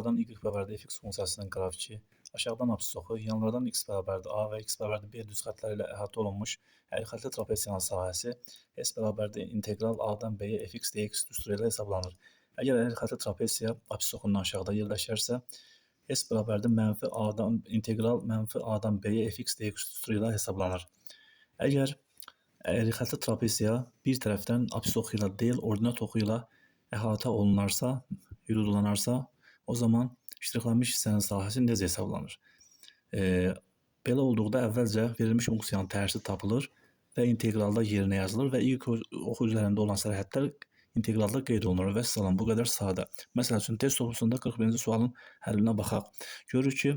Yuxarıdan y bərabərdir fx funksiyasının qrafiki, aşağıdan absissoxu, yanlardan x bərabərdir a və x bərabərdir b düz xəttləri ilə əhatə olunmuş əyri-xəttli trapesiyanın sahəsi s bərabərdir integral a-dan b-yə fx dx düsturu ilə hesablanır. Əgər əyri-xəttli trapesiya absissoxundan aşağıda yerləşərsə, s bərabərdir mənfi a-dan integral mənfi a-dan b-yə fx dx düsturu ilə hesablanır. Əgər əyri-xəttli trapesiya bir tərəfdən absissoxu ilə deyil, ordinat oxu ilə əhatə olunarsa, yürüdülərsə, o zaman ştrixlənmiş hissənin sahəsi necə hesablanır? Belə olduqda əvvəlcə verilmiş funksiyanın tərsi tapılır və inteqralda yerinə yazılır və ilk oxu üzərində olan sərhədlər inteqralda qeyd olunur və salam. Bu qədər sadə. Məsəl üçün, test topluluğunda 41-ci sualın həllinə baxaq. Görürük ki,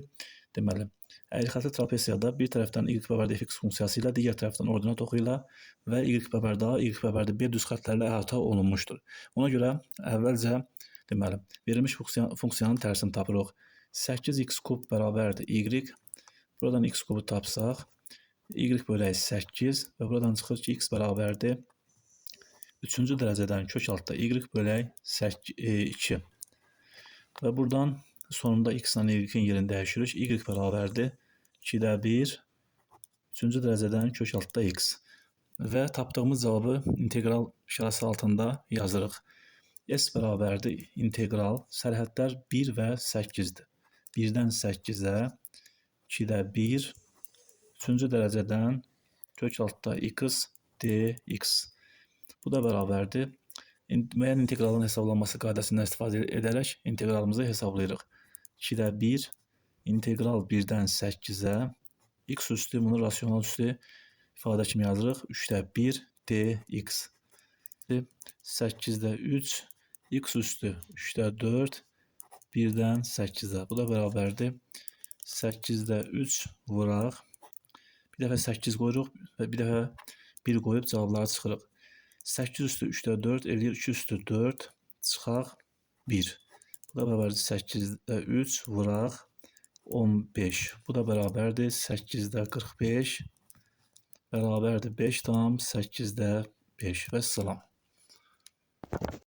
deməli, əyri-xəttli trapesiyada bir tərəfdən y bərabərdir fx funksiyası ilə, digər tərəfdən ordinat oxu ilə və y bərabərdir a, y bərabərdir b düz xəttlərlə əhatə olunmuşdur. Ona görə əvvəlcə deməli, verilmiş funksiyanın tərsini tapırıq. 8x kub bərabərdir y. Buradan x kubu tapsaq, y bölək 8 və buradan çıxır ki, x bərabərdir 3-cü dərəcədən kök altda y bölək 2. Və buradan sonunda x-lə y-in yerini dəyişirik. Y bərabərdir 2-də 1, 3-cü dərəcədən kök altda x. Və tapdığımız cavabı integral işarəsi altında yazırıq. S bərabərdir integral, sərhədlər 1 və 8-dir. 1-dən 8-ə, 2-də 1, 3-cü dərəcədən kök altda x dx. Bu da bərabərdir. Müəyyən inteqralın hesablanması qaydasından istifadə edərək inteqralımızı hesablayırıq. 2-də 1, integral 1-dən 8-ə, x üstü, bunu rasional üstü ifadə kimi yazırıq. 3-də 1 dx. 8-də 3, x üstü 3-də 4, 1-dən 8-ə. Bu da bərabərdir. 8-də 3 vuraq. Bir dəfə 8 qoyuruq və bir dəfə 1 qoyub cavabları çıxırıq. 8 üstü 3-də 4 eləyir 2 üstü 4, çıxaq 1. Bu da bərabərdir 8-də 3 vuraq 15. Bu da bərabərdir 8-də 45, bərabərdir 5 tam 8-də 5 və salam.